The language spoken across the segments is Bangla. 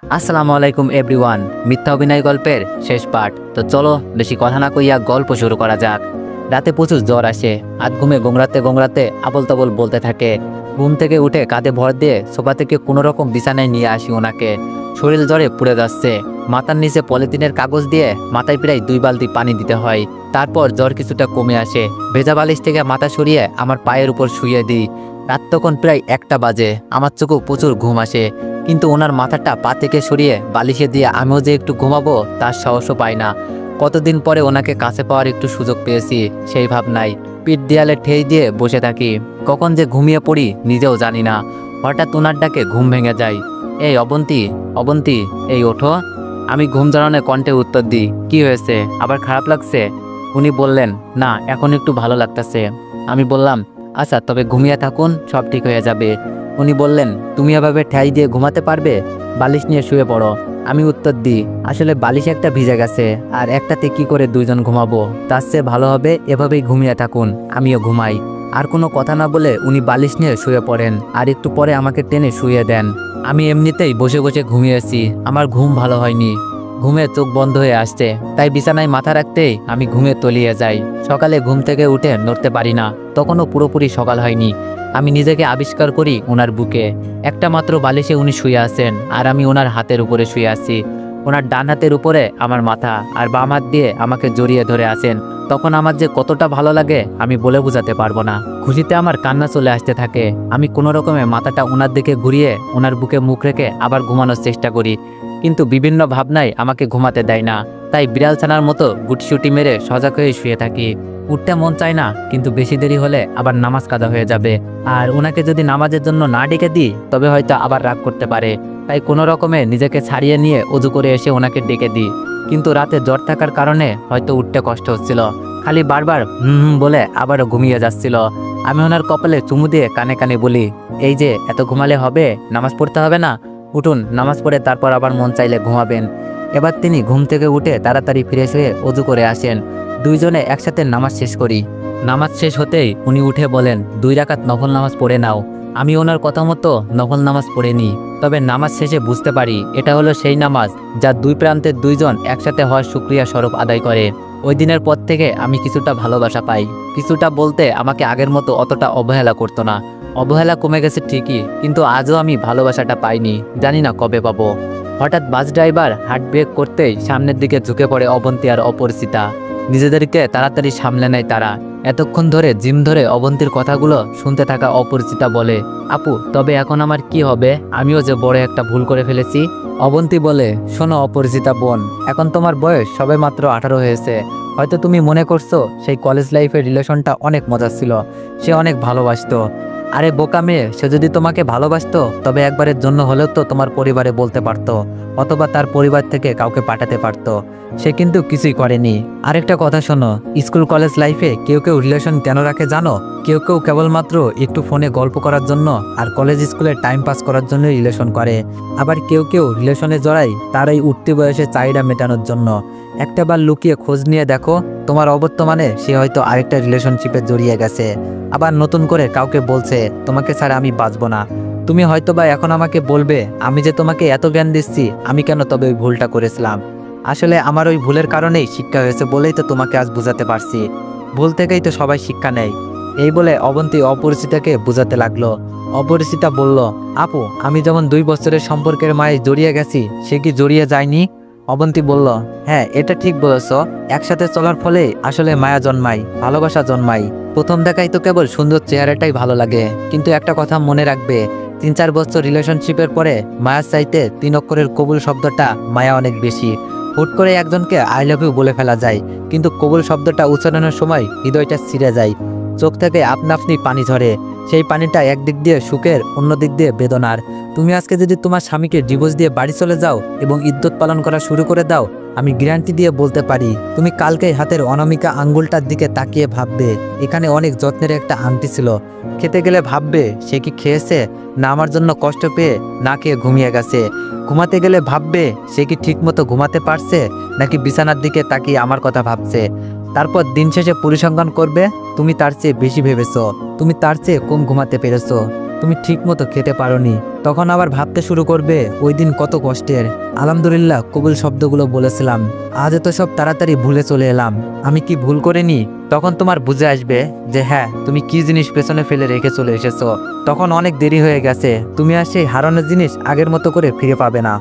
আসসালামু আলাইকুম এভরিওয়ান। মিথ্যা অভিনয় গল্পের শেষ পার্ট। তো চলো বেশি কথা না কইয়া গল্প শুরু করা যাক। রাতে প্রচুর জ্বর আসে। আধ ঘুমে গোংরাতে গোংরাতে আবল তাবল বলতে থাকে। ঘুম থেকে উঠে কাঁধে ভর দিয়ে সোফা থেকে কোনো রকম বিছানায় নিয়ে আসি ওনাকে। শরীর জ্বরে পুড়ে যাচ্ছে। মাথার নিচে পলিথিনের কাগজ দিয়ে মাথায় প্রায় 2 বালতি পানি দিতে হয়। তারপর জ্বর কিছুটা কমে আসে। ভেজা বালিশ থেকে মাথা সরিয়ে আমার পায়ের উপর শুইয়ে দিই। রাত তখন প্রায় 1টা বাজে। আমার চোখেও প্রচুর ঘুম আসে, কিন্তু ওনার মাথাটা পা থেকে সরিয়ে বালিশে দিয়ে আমিও যে একটু ঘুমাবো তার সাহসও পাই না। কতদিন পরে ওনাকে কাছে পাওয়ার একটু সুযোগ পেয়েছি, সেই ভাবনায় পিঠ দেয়ালে ঠেই দিয়ে বসে থাকি। কখন যে ঘুমিয়ে পড়ি নিজেও জানি না। হঠাৎ ওনার ডাকে ঘুম ভেঙে যায়। এই অবন্তী, অবন্তী, এই ওঠো। আমি ঘুম জড়ানো কণ্ঠে উত্তর দিই, কি হয়েছে, আবার খারাপ লাগছে? উনি বললেন, না, এখন একটু ভালো লাগতেছে। আমি বললাম, আচ্ছা তবে ঘুমিয়ে থাকুন, সব ঠিক হয়ে যাবে। উনি বললেন, তুমি এভাবে ঠেই দিয়ে ঘুমাতে পারবে? বালিশ নিয়ে শুয়ে পড়ো। আমি উত্তর দিই, আসলে বালিশ একটা ভিজে গেছে, আর একটাতে কি করে 2জন ঘুমাবো? তার চেয়ে ভালো হবে এভাবেই ঘুমিয়ে থাকুন, আমিও ঘুমাই। আর কোনো কথা না বলে উনি বালিশ নিয়ে শুয়ে পড়েন, আর একটু পরে আমাকে টেনে শুয়ে দেন। আমি এমনিতেই বসে বসে ঘুমিয়েছি, আমার ঘুম ভালো হয়নি। ঘুমে চোখ বন্ধ হয়ে আসছে, তাই বিছানায় মাথা রাখতেই আমি ঘুমে তলিয়ে যাই। সকালে ঘুম থেকে উঠে নড়তে পারি না, তখনও পুরোপুরি সকাল হয়নি। আমি নিজেকে আবিষ্কার করি ওনার বুকে। একটা মাত্র বালিশে উনি শুয়ে আছেন, আর আমি ওনার হাতের উপরে শুয়ে আছি। ওনার ডান হাতের উপরে আমার মাথা, আর বাম হাত দিয়ে আমাকে জড়িয়ে ধরে আছেন। তখন আমার যে কতটা ভালো লাগে আমি বলে বোঝাতে পারবো না। খুশিতে আমার কান্না চলে আসতে থাকে। আমি কোনো রকমে মাথাটা ওনার দিকে ঘুরিয়ে ওনার বুকে মুখ রেখে আবার ঘুমানোর চেষ্টা করি, কিন্তু বিভিন্ন ভাবনায় আমাকে ঘুমাতে দেয় না। তাই বিড়াল ছানার মতো গুটসুটি মেরে সজাগ হয়ে শুয়ে থাকি। উঠতে মন চায় না, কিন্তু বেশি দেরি হলে আবার নামাজ কাদা হয়ে যাবে, আর ওনাকে যদি নামাজের জন্য না ডেকে দিই তবে হয়তো আবার রাগ করতে পারে। তাই কোনো রকমে নিজেকে ছাড়িয়ে নিয়ে অজু করে এসে ওনাকে ডেকে দিই। কিন্তু রাতে জ্বর থাকার কারণে হয়তো উঠতে কষ্ট হচ্ছিল, খালি বারবার বলে আবারও ঘুমিয়ে যাচ্ছিল। আমি ওনার কপালে চুমু দিয়ে কানে কানে বলি, এই যে এত ঘুমালে হবে? নামাজ পড়তে হবে না? উঠুন, নামাজ পড়ে তারপর আবার মন চাইলে ঘুমাবেন। এবার তিনি ঘুম থেকে উঠে তাড়াতাড়ি ফিরে এসে অজু করে আসেন। 2জনে একসাথে নামাজ শেষ করি। নামাজ শেষ হতেই উনি উঠে বলেন, 2 রাকাত নফল নামাজ পড়ে নাও। আমি ওনার কথা মতো নফল নামাজ পড়ে নিই। তবে নামাজ শেষে বুঝতে পারি এটা হলো সেই নামাজ যা 2 প্রান্তের 2জন একসাথে হওয়ার শুকরিয়া স্বরূপ আদায় করে। ওই দিনের পর থেকে আমি কিছুটা ভালোবাসা পাই। কিছুটা বলতে আমাকে আগের মতো অতটা অবহেলা করতো না। অবহেলা কমে গেছে ঠিকই, কিন্তু আজও আমি ভালোবাসাটা পাইনি, জানি না কবে পাবো। হঠাৎ বাস ড্রাইভার হার্ট ব্রেক করতেই সামনের দিকে ঝুঁকে পড়ে অবন্তী আর অপরিচিতা। নিজেদেরকে তাড়াতাড়ি সামলে নেয় তারা। এতক্ষণ ধরে জিম ধরে অবন্তীর কথাগুলো শুনতে থাকা অপরিচিতা বলে, আপু তবে এখন আমার কি হবে? আমিও যে বড় একটা ভুল করে ফেলেছি। অবন্তী বলে, শোনো অপরিচিতা বোন, এখন তোমার বয়স সবে মাত্র 18 হয়েছে। হয়তো তুমি মনে করছো সেই কলেজ লাইফের রিলেশনটা অনেক মজার ছিল, সে অনেক ভালোবাসতো। আরে বোকা মেয়ে, সে যদি তোমাকে ভালোবাসতো তবে একবারের জন্য হলেও তো তোমার পরিবারে বলতে পারতো, অথবা তার পরিবার থেকে কাউকে পাঠাতে পারতো। সে কিন্তু কিছুই করেনি। আরেকটা কথা শোনো, স্কুল কলেজ লাইফে কেউ কেউ রিলেশন কেন রাখে জানো? কেউ কেউ কেবলমাত্র একটু ফোনে গল্প করার জন্য আর কলেজ স্কুলে টাইম পাস করার জন্য রিলেশন করে। আবার কেউ কেউ রিলেশনে জড়ায় তার এই উঠতি বয়সে চাহিদা মেটানোর জন্য। একটাবার লুকিয়ে খোঁজ নিয়ে দেখো, তোমার অবর্তমানে সে হয়তো আরেকটা রিলেশনশিপে জড়িয়ে গেছে, আবার নতুন করে কাউকে বলছে তোমাকে ছাড়া আমি বাঁচবো না। তুমি হয়তোবা এখন আমাকে বলবে, আমি যে তোমাকে এত জ্ঞান দিচ্ছি, আমি কেন তবে ওই ভুলটা করেছিলাম? আসলে আমার ওই ভুলের কারণেই শিক্ষা হয়েছে বলেই তো তোমাকে আজ বুঝাতে পারছি। ভুল থেকেই তো সবাই শিক্ষা নেয়। এই বলে অবন্তী অপরিচিতাকে বুঝাতে লাগলো। অপরিচিতা বলল, আপু আমি যেমন 2 বছরের সম্পর্কের মায়ে জড়িয়ে গেছি, সে কি জড়িয়ে যায়নি? অবন্তী বলল, হ্যাঁ এটা ঠিক বলেছ। একসাথে চলার ফলে আসলে মায়া জন্মায়, ভালোবাসা জন্মায়। প্রথম দেখাই তো কেবল সুন্দর চেহারাটাই ভালো লাগে, কিন্তু একটা কথা মনে রাখবে, 3-4 বছর রিলেশনশিপের পরে মায়ার চাইতে 3 অক্ষরের কবুল শব্দটা মায়া অনেক বেশি। হুট করে একজনকে আই লাভ ইউ বলে ফেলা যায়, কিন্তু কবুল শব্দটা উচ্চারণের সময় হৃদয়টা ছিঁড়ে যায়, চোখ থেকে আপনা আপনি পানি ঝরে। সেই পানিটা একদিক দিয়ে সুখের, অন্য দিক দিয়ে বেদনার। তুমি আজকে যদি তোমার স্বামীকে ডিভোর্স দিয়ে বাড়ি চলে যাও এবং ইদ্যত পালন করা শুরু করে দাও, আমি গ্যারান্টি দিয়ে বলতে পারি তুমি কালকেই হাতের অনামিকা আঙ্গুলটার দিকে তাকিয়ে ভাববে এখানে অনেক যত্নের একটা আংটি ছিল। খেতে গেলে ভাববে সে কি খেয়েছে, না আমার জন্য কষ্ট পেয়ে না খেয়ে ঘুমিয়ে গেছে। ঘুমাতে গেলে ভাববে সে কি ঠিকমতো ঘুমাতে পারছে, নাকি বিছানার দিকে তাকিয়ে আমার কথা ভাবছে। তারপর দিন শেষে পরিসংখ্যান করবে তুমি তার চেয়ে বেশি ভেবেছো, তুমি তার চেয়ে কম ঘুমাতে পেরেছো, তুমি ঠিকমতো খেতে পারোনি, তখন আবার ভাবতে শুরু করবে ওই দিন কত কষ্টের। আলহামদুলিল্লাহ কবুল শব্দগুলো বলেছিলাম, আজ এত সব তাড়াতাড়ি ভুলে চলে এলাম, আমি কি ভুল করিনি। তখন তোমার বুঝে আসবে যে হ্যাঁ তুমি কি জিনিস পেছনে ফেলে রেখে চলে এসেছো। তখন অনেক দেরি হয়ে গেছে, তুমি আর সেই হারানোর জিনিস আগের মতো করে ফিরে পাবে না।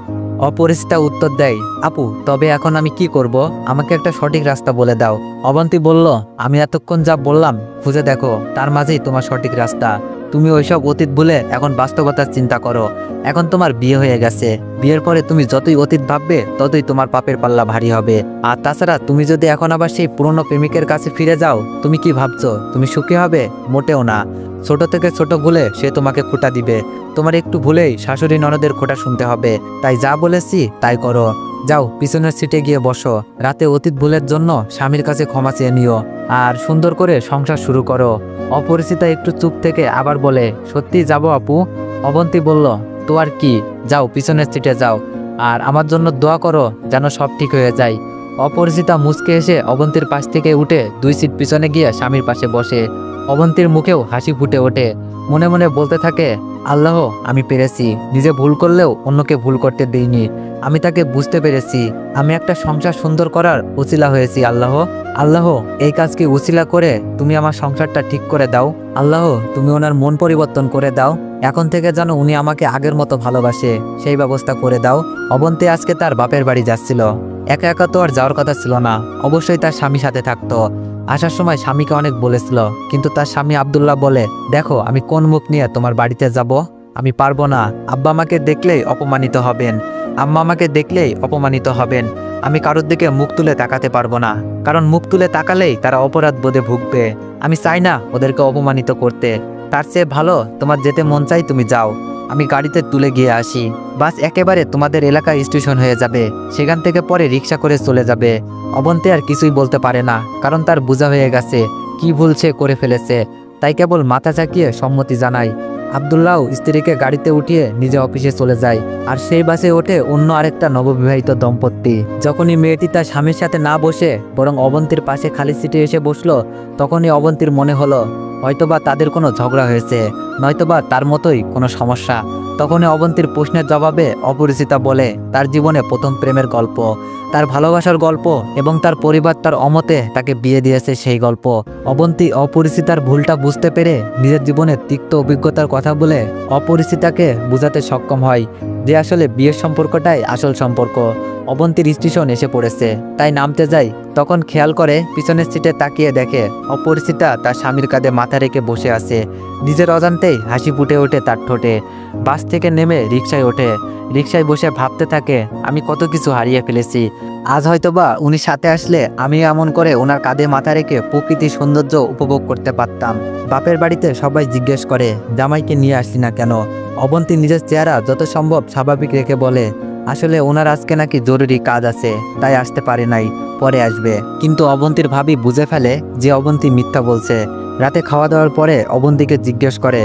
অপরিচিতা উত্তর দেয়, আপু তবে এখন আমি কি করব, আমাকে একটা সঠিক রাস্তা বলে দাও। অবন্তী বলল, আমি এতক্ষণ যা বললাম খুঁজে দেখো, তার মাঝেই তোমার সঠিক রাস্তা। তুমি ওইসব অতীত ভুলে এখন বাস্তবতার চিন্তা করো। এখন তোমার বিয়ে হয়ে গেছে, বিয়ের পরে তুমি যতই অতীত ভাববে ততই তোমার পাপের পাল্লা ভারী হবে। আর তাছাড়া তুমি যদি এখন আবার সেই পুরনো প্রেমিকের কাছে ফিরে যাও, তুমি কি ভাবছো তুমি সুখী হবে? মোটেও না। ছোট থেকে ছোট ভুলে সে তোমাকে খোঁটা দিবে, তোমার একটু ভুলেই শাশুড়ি ননদের খোঁটা শুনতে হবে। তাই যা বলেছি তাই করো। যাও পিছনের সিটে গিয়ে বসো, রাতে অতীত ভুলের জন্য স্বামীর কাছে ক্ষমা চেয়ে নিও, আর সুন্দর করে সংসার শুরু করো। অপরিচিতা একটু চুপ থেকে আবার বলে, সত্যি যাব আপু? অবন্তী বলল, তো আর কি, যাও পিছনের সিটে যাও, আর আমার জন্য দোয়া করো যেন সব ঠিক হয়ে যায়। অপরিচিতা মুচকে এসে অবন্তীর পাশ থেকে উঠে 2 সিট পিছনে গিয়ে স্বামীর পাশে বসে। অবন্তীর মুখেও হাসি ফুটে ওঠে, মনে মনে বলতে থাকে, আল্লাহ আমি পেরেছি, নিজে ভুল করলেও অন্যকে ভুল করতে দেইনি। আমি তাকে বুঝতে পেরেছি, আমি একটা সংসার সুন্দর করার উছিলা হয়েছি। আল্লাহ আল্লাহ এই কাজকে উছিলা করে তুমি আমার সংসারটা ঠিক করে দাও। আল্লাহ তুমি ওনার মন পরিবর্তন করে দাও, এখন থেকে যেন উনি আমাকে আগের মতো ভালোবাসে সেই ব্যবস্থা করে দাও। অবন্তী আজকে তার বাপের বাড়ি যাচ্ছিল, একা একা তো আর যাওয়ার কথা ছিল না, অবশ্যই তার স্বামীর সাথে থাকতো। আসার সময় স্বামীকে অনেক বলেছিল, কিন্তু তার স্বামী আব্দুল্লাহ বলে, দেখো আমি কোন মুখ নিয়ে তোমার বাড়িতে যাব, আমি পারবো না। আব্বা আমাকে দেখলেই অপমানিত হবেন, আম্মা আমাকে দেখলেই অপমানিত হবেন, আমি কারোর দিকে মুখ তুলে তাকাতে পারবো না, কারণ মুখ তুলে তাকালেই তারা অপরাধ বোধে ভুগবে। আমি চাই না ওদেরকে অপমানিত করতে, তার চেয়ে ভালো তোমার যেতে মন চাই তুমি যাও, আমি গাড়িতে তুলে গিয়ে আসি। বাস একেবারে তোমাদের এলাকার স্টেশন হয়ে যাবে, সেখান থেকে পরে রিক্সা করে চলে যাবে। অবন্তী আর কিছুই বলতে পারে না, কারণ তার বোঝা হয়ে গেছে কি ভুল সে করে ফেলেছে, তাই কেবল মাথা চাকিয়ে সম্মতি জানায়। আব্দুল্লাহ স্ত্রীকে গাড়িতে উঠিয়ে নিজে অফিসে চলে যায়, আর সেই বাসে ওঠে অন্য আরেকটা নববিবাহিত দম্পতি। যখনই মেয়েটি তার স্বামীর সাথে না বসে বরং অবন্তীর পাশে খালি সিটে এসে বসলো, তখনই অবন্তীর মনে হলো হয়তোবা তাদের কোনো ঝগড়া হয়েছে, নয়তোবা তার মতোই কোনো সমস্যা। তখনই অবন্তীর প্রশ্নের জবাবে অপরিচিতা বলে তার জীবনে প্রথম প্রেমের গল্প, তার ভালোবাসার গল্প, এবং তার পরিবার তার অমতে তাকে বিয়ে দিয়েছে সেই গল্প। অবন্তী অপরিচিতার ভুলটা বুঝতে পেরে নিজের জীবনের তিক্ত অভিজ্ঞতার কথা বলে অপরিচিতাকে বোঝাতে সক্ষম হয় যে আসলে বিয়ের সম্পর্কটাই আসল সম্পর্ক। অবন্তীর স্টেশন এসে পড়েছে, তাই নামতে যায়, তখন খেয়াল করে পিছনের সিটে তাকিয়ে দেখে অপরিচিতা তার স্বামীর কাঁধে মাথা রেখে বসে আছে। নিজের অজান্তেই হাসি ফুটে ওঠে তার ঠোঁটে। বাস থেকে নেমে রিকশায় ওঠে, রিকশায় বসে ভাবতে থাকে, আমি কত কিছু হারিয়ে ফেলেছি, আজ হয়তোবা উনি সাথে আসলে আমি এমন করে ওনার কাঁধে মাথা রেখে প্রকৃতির সৌন্দর্য উপভোগ করতে পারতাম। বাপের বাড়িতে সবাই জিজ্ঞেস করে জামাইকে নিয়ে আসলি না কেন। অবন্তী নিজের চেহারা যত সম্ভব স্বাভাবিক রেখে বলে, আসলে ওনার আজকে নাকি জরুরি কাজ আছে, তাই আসতে পারে নাই, পরে আসবে। কিন্তু অবন্তীর ভাবি বুঝে ফেলে যে অবন্তী মিথ্যা বলছে। রাতে খাওয়া দাওয়ার পরে অবন্তীকে জিজ্ঞেস করে,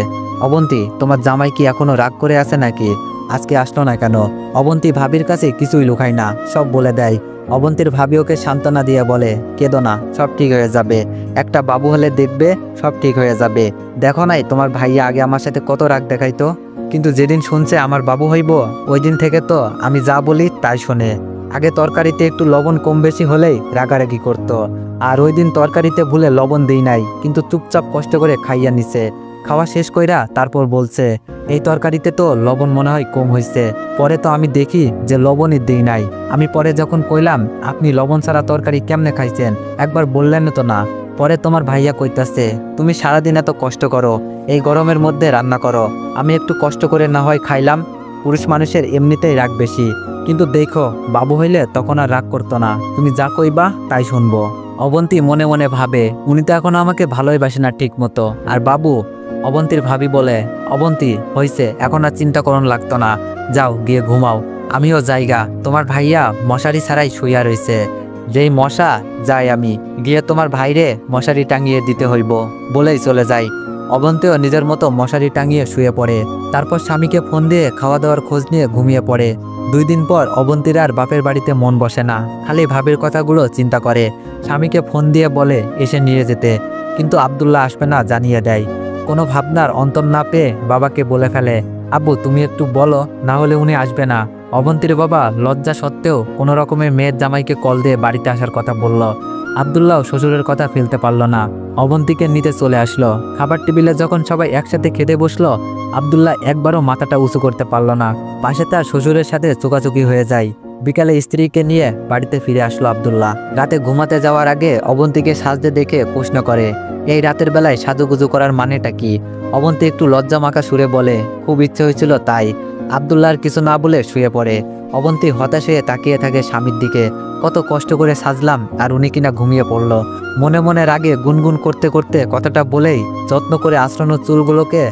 অবন্তী তোমার জামাই কি এখনো রাগ করে আছে নাকি, আজকে আসলো না কেন? অবন্তী ভাবির কাছে কিছুই লুকায় না, সব বলে দেয়। অবন্তীর ভাবি ওকে সান্ত্বনা দিয়ে বলে, কেঁদো না, সব ঠিক হয়ে যাবে, একটা বাবু হলে দেখবে সব ঠিক হয়ে যাবে। দেখো নাই তোমার ভাইয়া আগে আমার সাথে কত রাগ দেখাইতো, কিন্তু যেদিন শুনছে আমার বাবু হইব ওই দিন থেকে তো আমি যা বলি তাই শোনে। আগে তরকারিতে একটু লবণ কম বেশি হলেই রাগারাগি করত, আর ওই দিন তরকারিতে ভুলে লবণ দিই নাই, কিন্তু চুপচাপ কষ্ট করে খাইয়া নিছে। খাওয়া শেষ কইরা তারপর বলছে, এই তরকারিতে তো লবণ মনে হয় কম হয়েছে। পরে তো আমি দেখি যে লবণই দিই নাই। আমি পরে যখন কইলাম আপনি লবণ ছাড়া তরকারি কেমনে খাইছেন, একবার বললেন তো না। পরে তোমার ভাইয়া কইতাছে, তুমি সারাদিন এত কষ্ট করো, এই গরমের মধ্যে রান্না করো, আমি একটু কষ্ট করে না হয় খাইলাম। পুরুষ মানুষের এমনিতেই রাগ বেশি, কিন্তু দেখো বাবু হইলে তখন আর রাগ করতো না, তুমি যা কইবা তাই শুনবো। অবন্তী মনে মনে ভাবে, উনি তো এখন আমাকে ভালোই বাসে না ঠিক মতো, আর বাবু। অবন্তীর ভাবি বলে, অবন্তী হইছে, এখন আর চিন্তা করন লাগতো না, যাও গিয়ে ঘুমাও, আমিও যাইগা, তোমার ভাইয়া মশারি ছাড়াই শুইয়া রইছে, যেই মশা যাই আমি গিয়ে তোমার ভাইরে মশারি টাঙিয়ে দিতে হইব, বলেই চলে যাই। অবন্তীও নিজের মতো মশারি টাঙিয়ে শুয়ে পড়ে, তারপর স্বামীকে ফোন দিয়ে খাওয়া দাওয়ার খোঁজ নিয়ে ঘুমিয়ে পড়ে। 2 দিন পর অবন্তীর আর বাপের বাড়িতে মন বসে না, খালি ভাবির কথাগুলো চিন্তা করে। স্বামীকে ফোন দিয়ে বলে এসে নিয়ে যেতে, কিন্তু আব্দুল্লাহ আসবে না জানিয়ে দেয়। কোনো ভাবনার অন্তর না পেয়ে বাবাকে বলে ফেলে, আব্বু তুমি একটু বলো, না হলে উনি আসবে না। অবন্তীর বাবা লজ্জা সত্ত্বেও কোনো রকমের মেয়ের জামাইকে কল দিয়ে বাড়িতে আসার কথা বলল। আব্দুল্লাহ শ্বশুরের কথা ফেলতে পারল না, অবন্তীকে নিতে চলে আসলো। খাবার টেবিলে যখন সবাই একসাথে খেতে বসলো, আব্দুল্লাহ একবারও মাথাটা উঁচু করতে পারল না। পাশে তার শ্বশুরের সাথে চোকাচুকি হয়ে যায়। বিকালে স্ত্রীকে নিয়ে বাড়িতে ফিরে আসলো আব্দুল্লাহ। রাতে ঘুমাতে যাওয়ার আগে অবন্তীকে সাজতে দেখে প্রশ্ন করে, এই রাতের বেলায় সাজুগুজু করার মানেটা কি? অবন্তী একটু লজ্জা মাখা সুরে বলে, খুব ইচ্ছে হয়েছিল তাই। আব্দুল্লাহ আর কিছু না বলে শুয়ে পড়ে। অবন্তী হতাশ হয়ে তাকিয়ে থাকে স্বামীর দিকে। কত কষ্ট করে সাজলাম আর উনি কিনা ঘুমিয়ে পড়ল। মনে মনে রাগে গুনগুন করতে করতে কথাটা বলেই যত্ন করে আশ্রানো চুলগুলোকে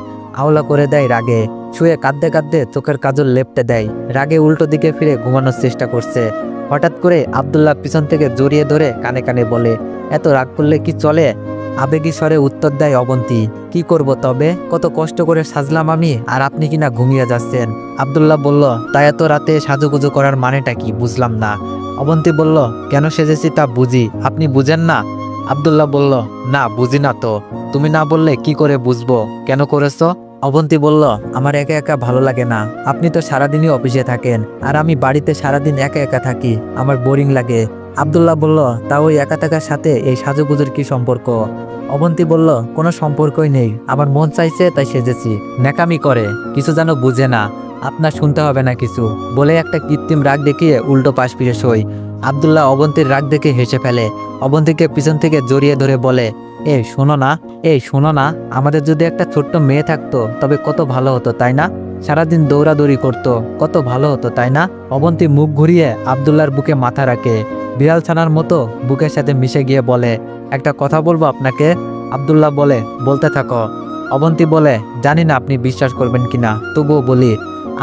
আওলা করে দেয় রাগে। শুয়ে কাঁদতে কাঁদতে চোখের কাজল লেপটে দেয়। রাগে উল্টো দিকে ফিরে ঘুমানোর চেষ্টা করছে। হঠাৎ করে আব্দুল্লাহ পিছন থেকে জড়িয়ে ধরে কানে কানে বলে, এত রাগ করলে কি চলে? আবেগী স্বরে উত্তর দেয় অবন্তী, কি করব তবে? কত কষ্ট করে সাজলাম আমি, আর আপনি কিনা ঘুমিয়ে যাচ্ছেন। আব্দুল্লাহ বলল, তাই এত রাতে সাজুগুজু করার মানেটা কি বুঝলাম না। অবন্তী বলল, কেন সেজেছি তা বুঝি, আপনি বুঝেন না? আব্দুল্লাহ বলল, না বুঝি না তো। তুমি না বললে কি করে বুঝবো কেন করেছো? অবন্তী বলল, আমার একা একা ভালো লাগে না। আপনি তো সারাদিনই অফিসে থাকেন, আর আমি বাড়িতে সারাদিন একা একা থাকি, আমার বোরিং লাগে। আব্দুল্লাহ বলল, তা ওই একা থাকার সাথে এই সাজুগুজুর কি সম্পর্ক? অবন্তী বলল, কোনো সম্পর্কই নেই, আমার মন চাইছে তাই সেজেছি। ন্যাকামি করে, কিছু যেন বুঝে না। আপনার শুনতে হবে না কিছু, বলে একটা কৃত্রিম রাগ দেখিয়ে উল্টো পাশ ফিরে শোয়। আব্দুল্লাহ অবন্তীর রাগ দেখে হেসে ফেলে। অবন্তীকে পিছন থেকে জড়িয়ে ধরে বলে, এই শোনো না, এই শোনো না, আমাদের যদি একটা ছোট্ট মেয়ে থাকতো তবে কত ভালো হতো তাই না? সারাদিন দৌড়াদৌড়ি করতো, কত ভালো হতো তাই না? অবন্তী মুখ ঘুরিয়ে আব্দুল্লাহর বুকে মাথা রাখে। বিড়াল ছানার মতো বুকের সাথে মিশে গিয়ে বলে, একটা কথা বলবো আপনাকে? আব্দুল্লাহ বলে, বলতে থাকো। অবন্তী বলে, জানি না আপনি বিশ্বাস করবেন কিনা, তবুও বলি,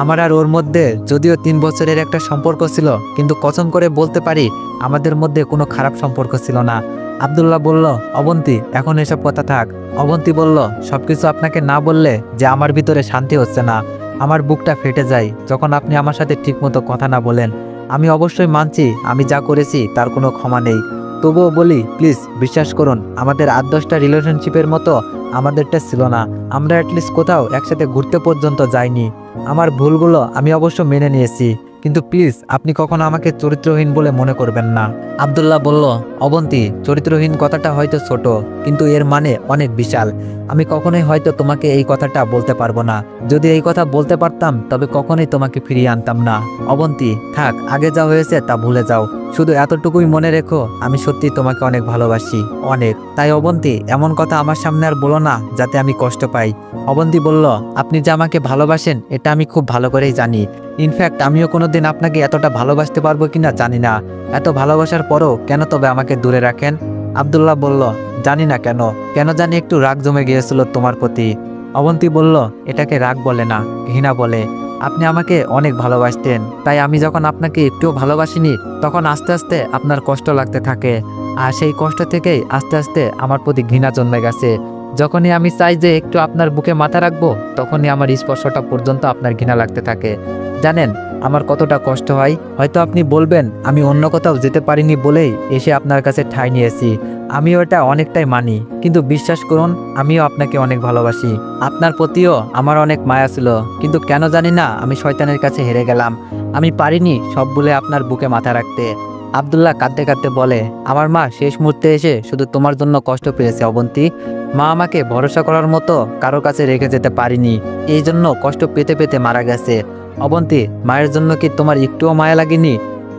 আমার আর ওর মধ্যে যদিও 3 বছরের একটা সম্পর্ক ছিল, কিন্তু কসম করে বলতে পারি আমাদের মধ্যে কোনো খারাপ সম্পর্ক ছিল না। আব্দুল্লাহ বলল, অবন্তী এখন এসব কথা থাক। অবন্তী বলল, সবকিছু আপনাকে না বললে যে আমার ভিতরে শান্তি হচ্ছে না, আমার বুকটা ফেটে যায় যখন আপনি আমার সাথে ঠিকমতো কথা না বলেন। আমি অবশ্যই মানছি আমি যা করেছি তার কোনো ক্ষমা নেই, তবুও বলি প্লিজ বিশ্বাস করুন, আমাদের 8-10টা রিলেশনশিপের মতো আমাদেরটা ছিল না। আমরা অ্যাটলিস্ট কোথাও একসাথে ঘুরতে পর্যন্ত যাইনি। আমার ভুলগুলো আমি অবশ্য মেনে নিয়েছি, কিন্তু প্লিজ আপনি কখনো আমাকে চরিত্রহীন বলে মনে করবেন না। আব্দুল্লাহ বলল, অবন্তী, চরিত্রহীন কথাটা হয়তো ছোট, কিন্তু এর মানে অনেক বিশাল। আমি কখনোই হয়তো তোমাকে এই কথাটা বলতে পারবো না। যদি এই কথা বলতে পারতাম তবে কখনোই তোমাকে ফিরিয়ে আনতাম না। অবন্তী, থাক, আগে যা হয়েছে তা ভুলে যাও। শুধু এতটুকুই মনে রেখো, আমি সত্যি তোমাকে অনেক ভালোবাসি, অনেক। তাই অবন্তী, এমন কথা আমার সামনে আর বলো না যাতে আমি কষ্ট পাই। অবন্তী বলল, আপনি যে আমাকে ভালোবাসেন এটা আমি খুব ভালো করেই জানি। ইনফ্যাক্ট আমিও কোনোদিন আপনাকে এতটা ভালোবাসতে পারবো কিনা জানি না। এত ভালোবাসার পরও কেন তবে আমাকে দূরে রাখেন? আব্দুল্লাহ বলল, জানি না কেন, কেন জানি একটু রাগ জমে গিয়েছিল তোমার প্রতি। অবন্তী বলল, এটাকে রাগ বলে না, ঘৃণা বলে। আপনি আমাকে অনেক ভালোবাসতেন, তাই আমি যখন আপনাকে একটুও ভালোবাসিনি তখন আস্তে আস্তে আপনার কষ্ট লাগতে থাকে, আর সেই কষ্ট থেকেই আস্তে আস্তে আমার প্রতি ঘৃণা জন্মে গেছে। যখনই আমি চাই যে একটু আপনার বুকে মাথা রাখবো, তখনই আমার স্পর্শটা পর্যন্ত আপনার ঘৃণা লাগতে থাকে। জানেন আমার কতটা কষ্ট হয়? হয়তো আপনি বলবেন আমি অন্য কোথাও যেতে পারিনি বলেই এসে আপনার কাছে ঠাঁই নিয়েছি। আমিও এটা অনেকটাই মানি, কিন্তু বিশ্বাস করুন আমিও আপনাকে অনেক ভালোবাসি। আপনার প্রতিও আমার অনেক মায়া ছিল, কিন্তু কেন জানি না আমি শয়তানের কাছে হেরে গেলাম। আমি পারিনি সব বলে আপনার বুকে মাথা রাখতে। আব্দুল্লাহ কাঁদতে কাঁদতে বলে, আমার মা শেষ মুহূর্তে এসে শুধু তোমার জন্য কষ্ট পেয়েছে অবন্তী। মা আমাকে ভরসা করার মতো কারো কাছে রেখে যেতে পারিনি, এই জন্য কষ্ট পেতে পেতে মারা গেছে। অবন্তী, মায়ের জন্য কি তোমার একটুও মায়া লাগেনি?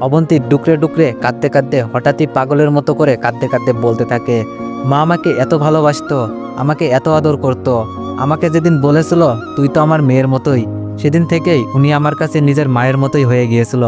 অবন্তী ডুকরে ডুকরে কাঁদতে কাঁদতে হঠাৎই পাগলের মতো করে কাঁদতে কাঁদতে বলতে থাকে, মা আমাকে এত ভালোবাসতো, আমাকে এত আদর করত। আমাকে যেদিন বলেছিল তুই তো আমার মেয়ের মতোই, সেদিন থেকেই উনি আমার কাছে নিজের মায়ের মতোই হয়ে গিয়েছিল।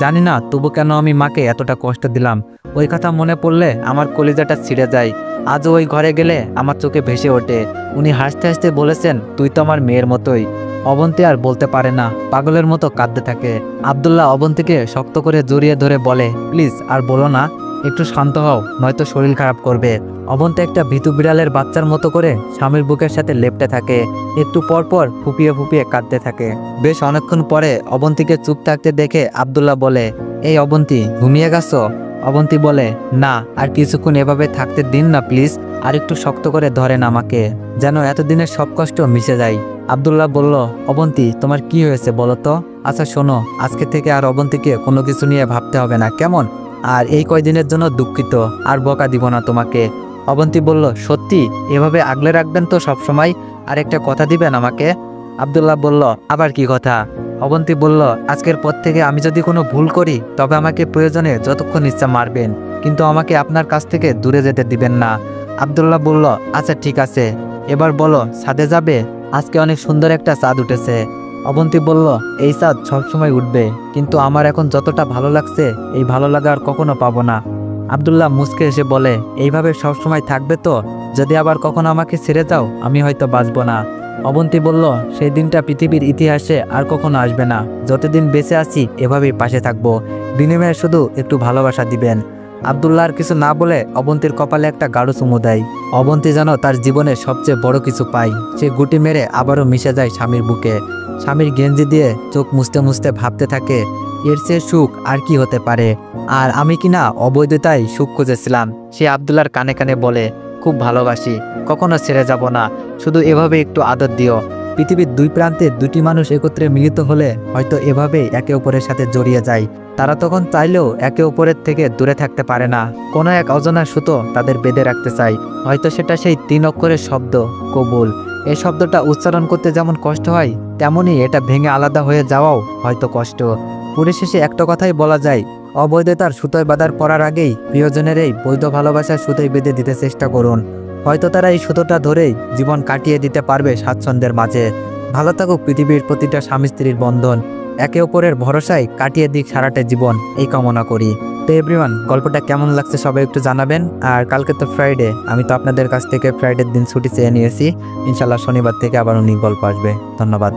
জানি না তবু কেন আমি মাকে এতটা কষ্ট দিলাম। ওই কথা মনে পড়লে আমার কলিজাটা ছিঁড়ে যায়। আজও ওই ঘরে গেলে আমার চোখে ভেসে ওঠে। উনি হাসতে হাসতে বলেছেন, তুই তো আমার মেয়ের মতোই। অবন্তী আর বলতে পারে না, পাগলের মতো কাঁদতে থাকে। আব্দুল্লাহ অবন্তীকে শক্ত করে জড়িয়ে ধরে বলে, প্লিজ আর বলো না, একটু শান্ত হও, নয়তো শরীর খারাপ করবে। অবন্তী একটা ভীতু বিড়ালের বাচ্চার মতো করে স্বামীর বুকের সাথে লেপ্টে থাকে। একটু পর পর ফুপিয়ে ফুপিয়ে কাঁদতে থাকে। বেশ অনেকক্ষণ পরে অবন্তীকে চুপ থাকতে দেখে আব্দুল্লাহ বলে, এই অবন্তী, ঘুমিয়ে গেছো? অবন্তী বলে, না, আর কিছুক্ষণ এভাবে থাকতে দিন না প্লিজ। আর একটু শক্ত করে ধরেন আমাকে, যেন এতদিনের সব কষ্ট মিশে যায়। আব্দুল্লাহ বলল, অবন্তী তোমার কি হয়েছে বলো তো? আচ্ছা শোনো, আজকে থেকে আর অবন্তীকে কোনো কিছু নিয়ে ভাবতে হবে না, কেমন? আর এই কয়দিনের জন্য দুঃখিত, আর বকা দিব না তোমাকে। অবন্তী বলল, সত্যি এভাবে আগলে রাখবেন তো সবসময়? আর একটা কথা দিবেন আমাকে? আব্দুল্লাহ বলল, আবার কি কথা? অবন্তী বলল, আজকের পর থেকে আমি যদি কোনো ভুল করি তবে আমাকে প্রয়োজনে যতক্ষণ ইচ্ছা মারবেন, কিন্তু আমাকে আপনার কাছ থেকে দূরে যেতে দিবেন না। আব্দুল্লাহ বলল, আচ্ছা ঠিক আছে, এবার বলো ছাদে যাবে? আজকে অনেক সুন্দর একটা চাঁদ উঠেছে। অবন্তী বলল, এই চাঁদ সবসময় উঠবে, কিন্তু আমার এখন যতটা ভালো লাগছে এই ভালো লাগা আর কখনো পাবো না। আব্দুল্লাহ মুচকে এসে বলে, এইভাবে সবসময় থাকবে তো? যদি আবার কখনো আমাকে ছেড়ে যাও আমি হয়তো বাঁচবো না। অবন্তী বলল, সেই দিনটা পৃথিবীর ইতিহাসে আর কখনো আসবে না। যতদিন বেঁচে আছি এভাবেই পাশে থাকবো, বিনিময়ে শুধু একটু ভালোবাসা দিবেন। আব্দুল্লাহ আর কিছু না বলে অবন্তীর কপালে একটা গাঢ় চুমু দেয়। অবন্তী যেন তার জীবনে সবচেয়ে বড় কিছু পায়। সে গুটি মেরে আবারও মিশে যায় স্বামীর বুকে। স্বামীর গেঞ্জি দিয়ে চোখ মুছতে মুছতে ভাবতে থাকে, এর চেয়ে সুখ আর কি হতে পারে? আর আমি কিনা অবৈধতায় সুখ খুঁজেছিলাম। সে আব্দুল্লাহর কানে কানে বলে, খুব ভালোবাসি, কখনো ছেড়ে যাব না, শুধু এভাবে একটু আদর দিও। পৃথিবীর দুই প্রান্তে দুটি মানুষ একত্রে মিলিত হলে হয়তো এভাবে একে অপরের সাথে জড়িয়ে যায়। তারা তখন চাইলেও একে অপরের থেকে দূরে থাকতে পারে না। কোনো এক অজানা সুতো তাদের বেঁধে রাখতে চায়। হয়তো সেটা সেই 3 অক্ষরের শব্দ, কবুল। এই শব্দটা উচ্চারণ করতে যেমন কষ্ট হয়, তেমনই এটা ভেঙে আলাদা হয়ে যাওয়াও হয়তো কষ্ট। পরিশেষে একটা কথাই বলা যায়, অবৈধতার সুতোয় বাঁধার পড়ার আগেই প্রিয়জনের এই বৈধ ভালোবাসার সুতোয় বেঁধে দিতে চেষ্টা করুন। হয়তো তারা এই সুতোটা ধরেই জীবন কাটিয়ে দিতে পারবে স্বাচ্ছন্দ্যের মাঝে। ভালো থাকুক পৃথিবীর প্রতিটা স্বামী স্ত্রীর বন্ধন, একে অপরের ভরসায় কাটিয়ে দিক সারাটা জীবন, এই কামনা করি। তো এভরিওয়ান, গল্পটা কেমন লাগছে সবাই একটু জানাবেন। আর কালকে তো ফ্রাইডে, আমি তো আপনাদের কাছ থেকে ফ্রাইডের দিন ছুটি চেয়ে নিয়েছি। ইনশাল্লাহ শনিবার থেকে আবার অনেক গল্প আসবে। ধন্যবাদ।